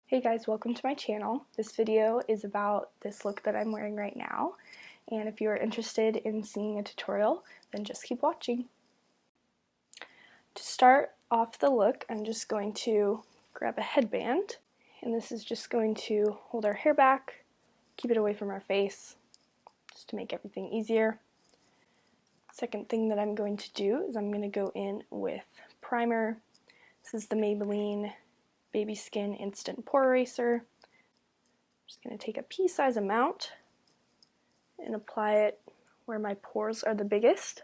Hey guys, welcome to my channel. This video is about this look that I'm wearing right now, and if you're interested in seeing a tutorial, then just keep watching. To start off the look, I'm just going to grab a headband, and this is just going to hold our hair back, keep it away from our face, just to make everything easier. Second thing that I'm going to do is I'm going to go in with primer. This is the Maybelline Baby Skin Instant Pore Eraser. I'm just going to take a pea-size amount and apply it where my pores are the biggest.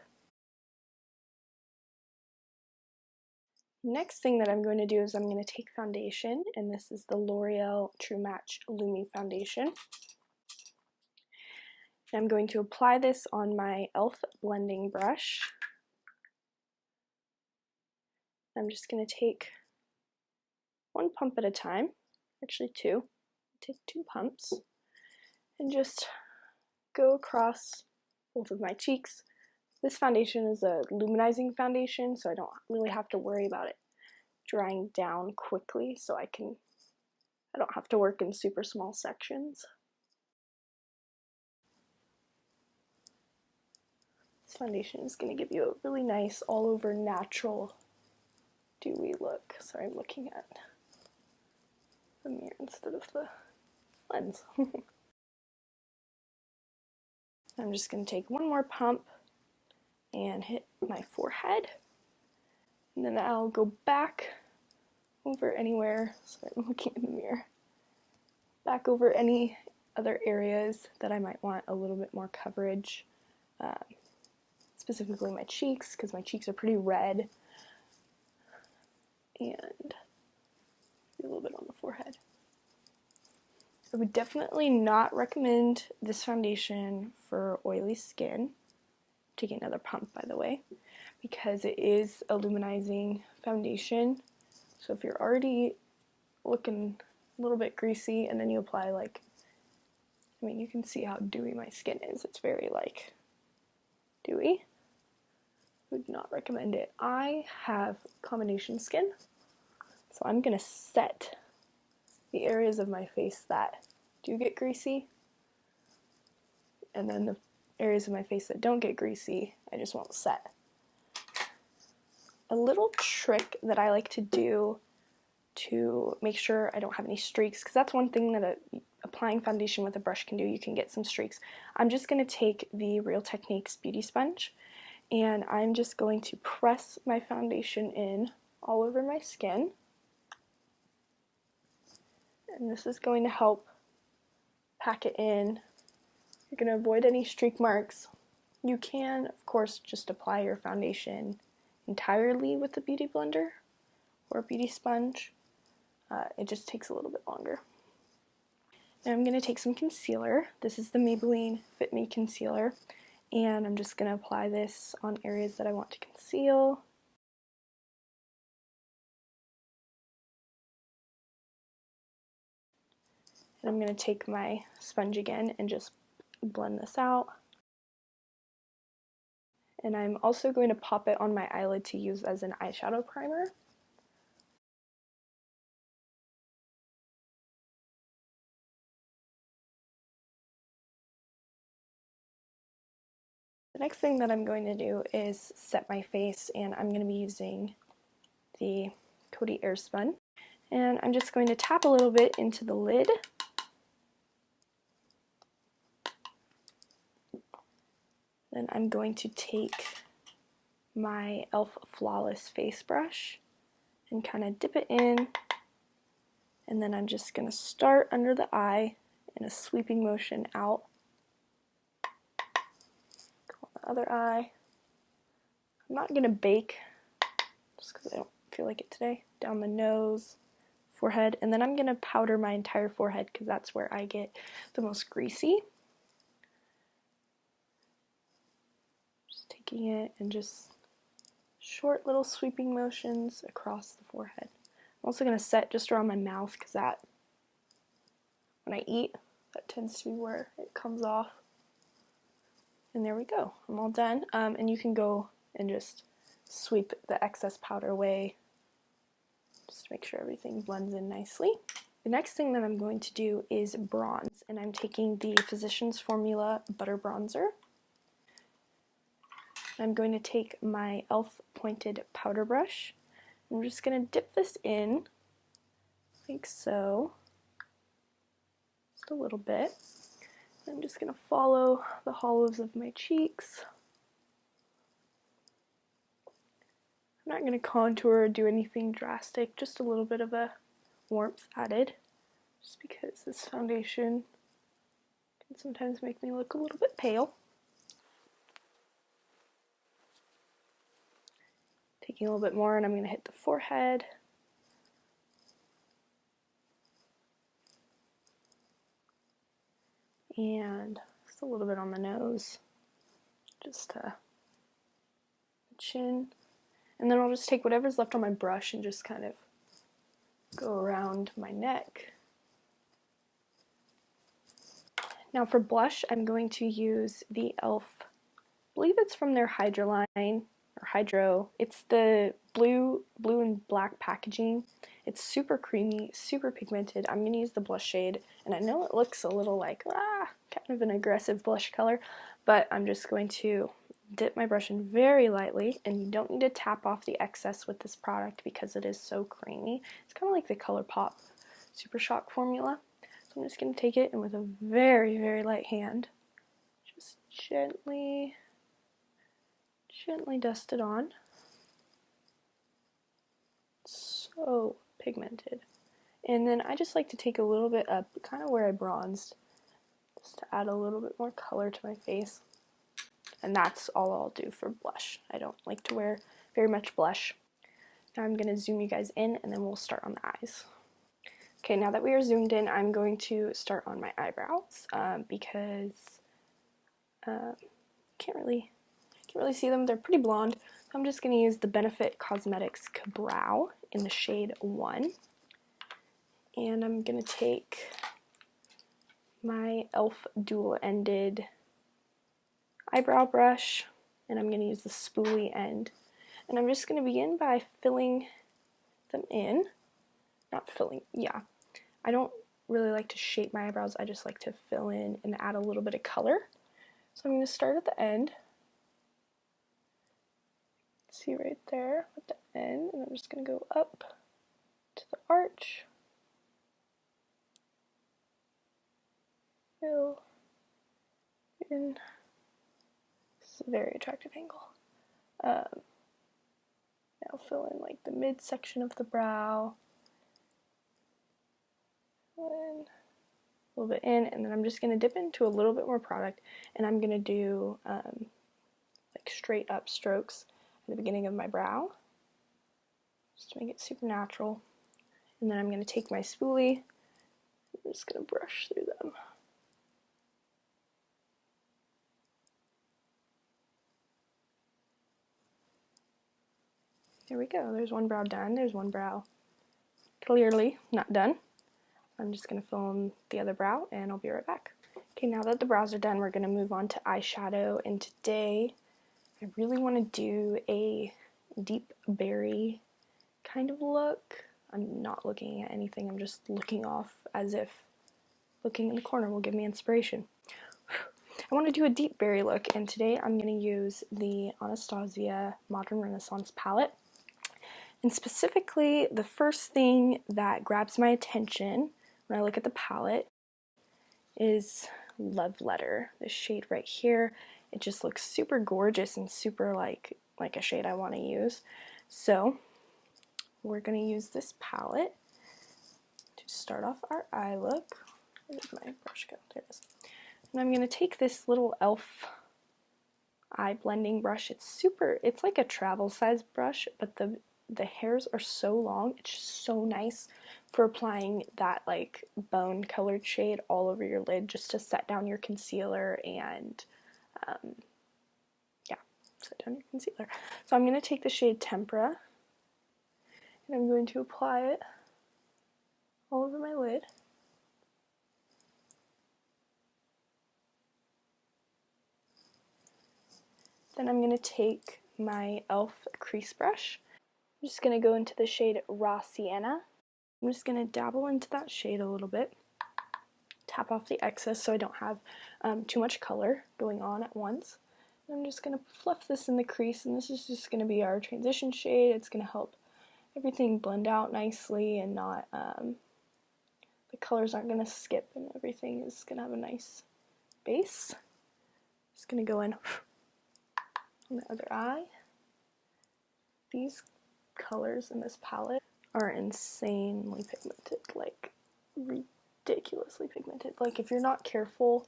Next thing that I'm going to do is I'm going to take foundation, and this is the L'Oreal True Match Lumi foundation. And I'm going to apply this on my E.L.F blending brush. I'm just going to take one pump at a time, actually two. Take 2 pumps and just go across both of my cheeks. This foundation is a luminizing foundation, so I don't really have to worry about it drying down quickly, so I don't have to work in super small sections. This foundation is going to give you a really nice all over natural dewy look. Sorry, I'm looking at the mirror instead of the lens. I'm just going to take one more pump and hit my forehead, and then I'll go back over anywhere, sorry I'm looking in the mirror, back over any other areas that I might want a little bit more coverage, specifically my cheeks, because my cheeks are pretty red, and a little bit on the forehead. I would definitely not recommend this foundation for oily skin. Taking another pump, by the way, because it is a luminizing foundation. So if you're already looking a little bit greasy and then you apply you can see how dewy my skin is. It's very dewy. Would not recommend it. I have combination skin, so I'm gonna set the areas of my face that do get greasy, and then the areas of my face that don't get greasy, I just won't set. A little trick that I like to do to make sure I don't have any streaks, because that's one thing that applying foundation with a brush can do. You can get some streaks. I'm just going to take the Real Techniques Beauty Sponge, and I'm just going to press my foundation in all over my skin. And this is going to help pack it in. You're going to avoid any streak marks. You can, of course, just apply your foundation entirely with the beauty blender or a beauty sponge. It just takes a little bit longer. Now I'm going to take some concealer. This is the Maybelline Fit Me Concealer, and I'm just going to apply this on areas that I want to conceal. And I'm going to take my sponge again and just blend this out. And I'm also going to pop it on my eyelid to use as an eyeshadow primer. The next thing that I'm going to do is set my face, and I'm going to be using the Coty Airspun. And I'm just going to tap a little bit into the lid. Then I'm going to take my E.L.F Flawless face brush and kind of dip it in, and then I'm just going to start under the eye in a sweeping motion out. Go on the other eye. I'm not going to bake just because I don't feel like it today. Down the nose, forehead, and then I'm going to powder my entire forehead because that's where I get the most greasy. Taking it and just short little sweeping motions across the forehead. I'm also going to set just around my mouth because when I eat, that tends to be where it comes off. And there we go. I'm all done. And you can go and just sweep the excess powder away just to make sure everything blends in nicely. The next thing that I'm going to do is bronze, and I'm taking the Physicians Formula Butter Bronzer. I'm going to take my E.L.F. pointed powder brush. I'm just going to dip this in, like so, just a little bit. I'm just going to follow the hollows of my cheeks. I'm not going to contour or do anything drastic, just a little bit of a warmth added, just because this foundation can sometimes make me look a little bit pale. Taking a little bit more, and I'm going to hit the forehead. And just a little bit on the nose, just to chin. And then I'll just take whatever's left on my brush and just kind of go around my neck. Now for blush, I'm going to use the E.L.F. I believe it's from their Hydro line, or Hydro. It's the blue and black packaging. It's super creamy, super pigmented. I'm going to use the blush shade, and I know it looks a little like, kind of an aggressive blush color, but I'm just going to dip my brush in very lightly, and you don't need to tap off the excess with this product because it is so creamy. It's kind of like the Colourpop Super Shock formula. So I'm just going to take it, and with a very, very light hand, just gently dust it on. So pigmented. And then I just like to take a little bit up, kind of where I bronzed, just to add a little bit more color to my face. And that's all I'll do for blush. I don't like to wear very much blush. Now I'm going to zoom you guys in, and then we'll start on the eyes. Okay, now that we are zoomed in, I'm going to start on my eyebrows because can't really see them. They're pretty blonde. So I'm just going to use the Benefit Cosmetics Kabrow in the shade 1. And I'm going to take my E.L.F. dual-ended eyebrow brush, and I'm going to use the spoolie end. And I'm just going to begin by filling them in. Not filling, yeah. I don't really like to shape my eyebrows. I just like to fill in and add a little bit of color. So I'm going to start at the end. See right there at the end, and I'm just going to go up to the arch. Fill in. This is a very attractive angle. Now fill in like the midsection of the brow. Fill in a little bit in, and then I'm just going to dip into a little bit more product, and I'm going to do like straight up strokes at the beginning of my brow, just to make it super natural. And then I'm going to take my spoolie, I'm just going to brush through them. There we go, there's one brow done, there's one brow clearly not done. I'm just going to fill in the other brow, and I'll be right back. Okay, now that the brows are done, we're going to move on to eyeshadow, and today I really want to do a deep berry kind of look. I'm not looking at anything, I'm just looking off as if looking in the corner will give me inspiration. I want to do a deep berry look, and today I'm going to use the Anastasia Modern Renaissance palette. And specifically, the first thing that grabs my attention when I look at the palette is Love Letter, this shade right here. It just looks super gorgeous and super like a shade I want to use. So we're going to use this palette to start off our eye look. Where did my brush go? There it is. And I'm going to take this little E.L.F. eye blending brush. It's like a travel size brush, but the hairs are so long. It's just so nice for applying that like bone colored shade all over your lid, just to set down your concealer and set down your concealer. So I'm going to take the shade Tempera, and I'm going to apply it all over my lid. Then I'm going to take my E.L.F. crease brush. I'm just going to go into the shade Raw Sienna, I'm just going to dabble into that shade a little bit, tap off the excess so I don't have too much color going on at once. And I'm just going to fluff this in the crease, and this is just going to be our transition shade. It's going to help everything blend out nicely and not, the colors aren't going to skip, and everything is going to have a nice base. Just going to go in on the other eye. These colors in this palette are insanely pigmented, like ridiculously pigmented. Like if you're not careful,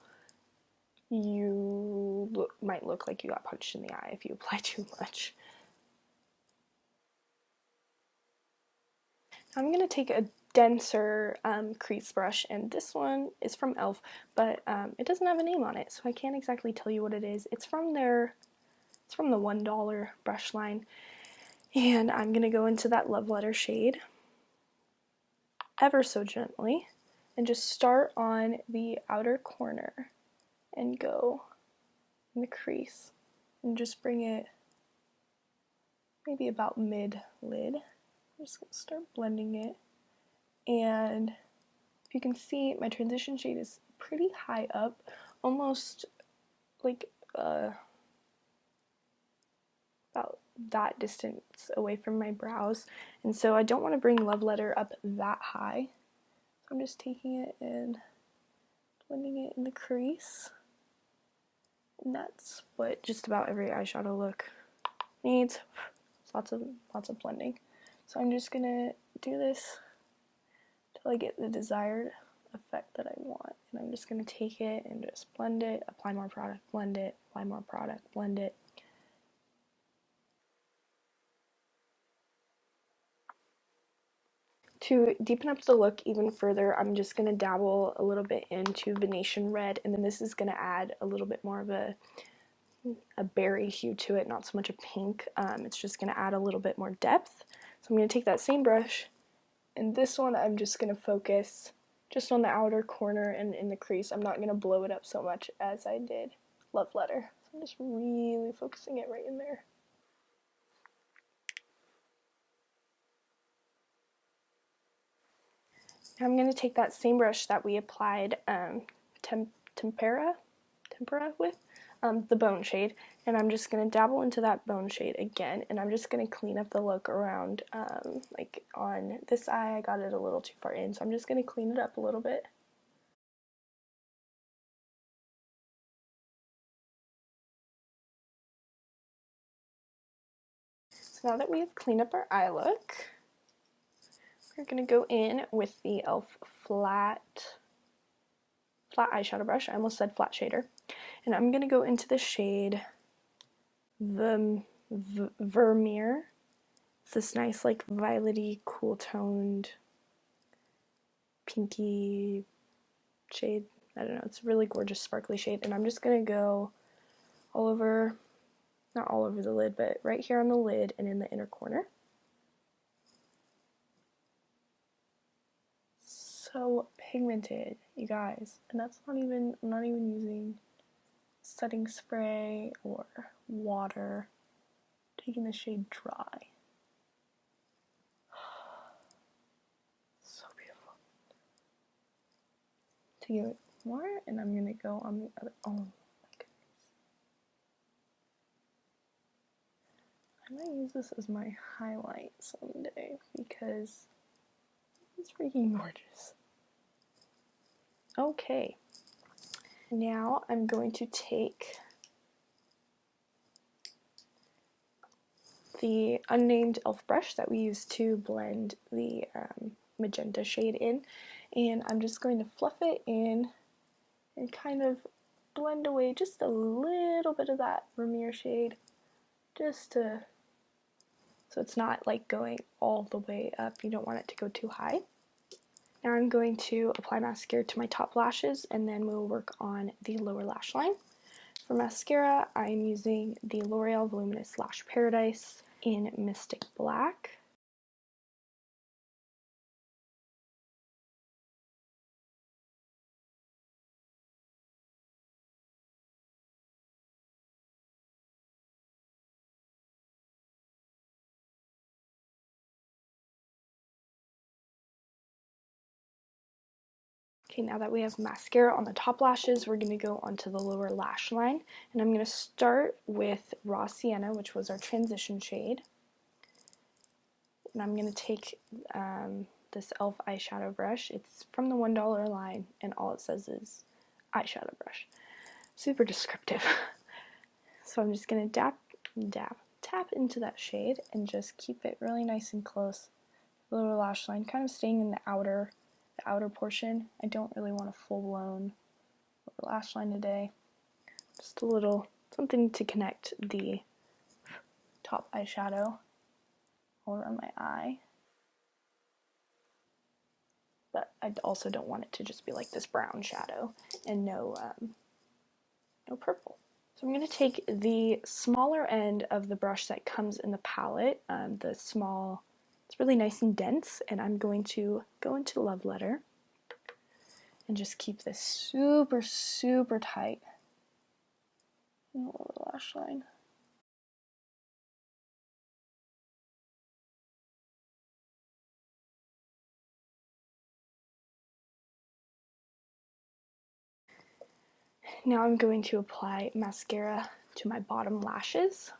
you might look like you got punched in the eye if you apply too much. I'm going to take a denser crease brush, and this one is from E.L.F, but it doesn't have a name on it, so I can't exactly tell you what it is. It's from the $1 brush line, and I'm going to go into that Love Letter shade ever so gently and just start on the outer corner and go in the crease and just bring it maybe about mid-lid. I'm just going to start blending it, and if you can see, my transition shade is pretty high up, almost like about that distance away from my brows, and so I don't want to bring Love Letter up that high, so I'm just taking it and blending it in the crease, and that's what just about every eyeshadow look needs. Lots of blending. So I'm just gonna do this till I get the desired effect that I want, and I'm just gonna take it and just blend it, apply more product, blend it, apply more product, blend it. To deepen up the look even further, I'm just going to dabble a little bit into Venetian Red, and then this is going to add a little bit more of a berry hue to it, not so much a pink. It's just going to add a little bit more depth. So I'm going to take that same brush, and this one I'm just going to focus just on the outer corner and in the crease. I'm not going to blow it up so much as I did Love Letter. So I'm just really focusing it right in there. Now I'm going to take that same brush that we applied tempera with, the bone shade, and I'm just going to dabble into that bone shade again, and I'm just going to clean up the look around, like on this eye I got it a little too far in, so I'm just going to clean it up a little bit. So now that we have cleaned up our eye look, we're going to go in with the E.L.F. flat eyeshadow brush. I almost said flat shader. And I'm going to go into the shade Vermeer. It's this nice, like, violety, cool-toned, pinky shade. I don't know, it's a really gorgeous, sparkly shade. And I'm just going to go all over, not all over the lid, but right here on the lid and in the inner corner. So pigmented, you guys. And that's I'm not even using setting spray or water. Taking the shade Dry. So beautiful. Taking it more, and I'm gonna go on the other. Oh my goodness. I might use this as my highlight someday because it's freaking gorgeous. Okay. Now I'm going to take the unnamed E.L.F. brush that we used to blend the magenta shade in, and I'm just going to fluff it in and kind of blend away just a little bit of that Vermeer shade, just to, so it's not like going all the way up. You don't want it to go too high. Now I'm going to apply mascara to my top lashes, and then we'll work on the lower lash line. For mascara, I'm using the L'Oreal Voluminous Lash Paradise in Mystic Black. Okay, now that we have mascara on the top lashes, we're going to go onto the lower lash line. And I'm going to start with Raw Sienna, which was our transition shade. And I'm going to take this E.L.F. eyeshadow brush. It's from the $1 line, and all it says is eyeshadow brush. Super descriptive. So I'm just going to tap into that shade and just keep it really nice and close. Lower lash line, kind of staying in the outer portion. I don't really want a full-blown lower lash line today. Just a little something to connect the top eyeshadow all around my eye. But I also don't want it to just be like this brown shadow and no purple. So I'm going to take the smaller end of the brush that comes in the palette, it's really nice and dense, and I'm going to go into Love Letter and just keep this super, super tight in the lower lash line. Now I'm going to apply mascara to my bottom lashes.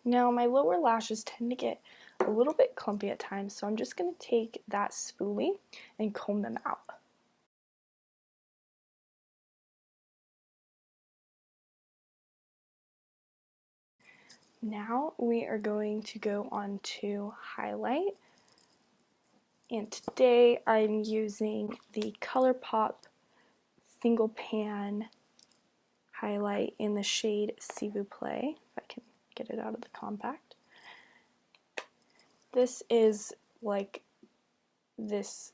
Now my lower lashes tend to get a little bit clumpy at times, so I'm just going to take that spoolie and comb them out. Now we are going to go on to highlight, and today I'm using the Colourpop single pan highlight in the shade S'il vous plaît, if I can get it out of the compact. This is like this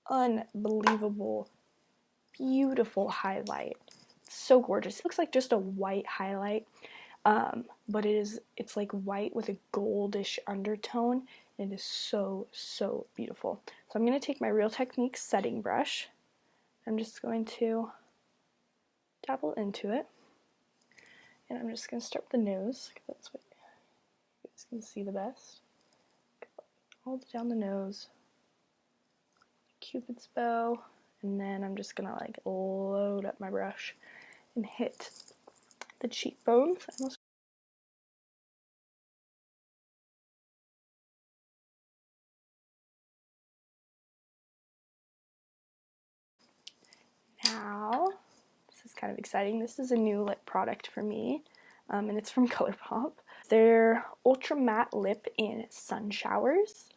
unbelievable, beautiful highlight. It's so gorgeous. It looks like just a white highlight, but it's like white with a goldish undertone. It is so, so beautiful. So I'm going to take my Real Techniques setting brush. I'm just going to dabble into it. And I'm just going to start with the nose, because that's what you guys can see the best. All down the nose. Cupid's bow. And then I'm just going to like load up my brush and hit the cheekbones. Now, this is kind of exciting. This is a new lip product for me, and it's from Colourpop. They're Ultra Matte Lip in Sunshowers,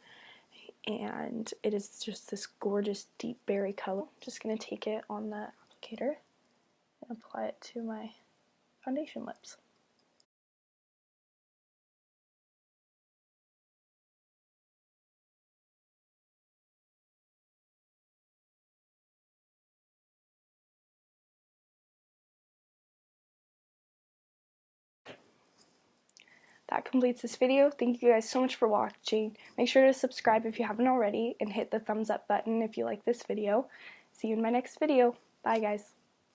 and it is just this gorgeous deep berry color. I'm just going to take it on the applicator and apply it to my foundation lips. That completes this video. Thank you guys so much for watching. Make sure to subscribe if you haven't already and hit the thumbs up button if you like this video. See you in my next video. Bye guys.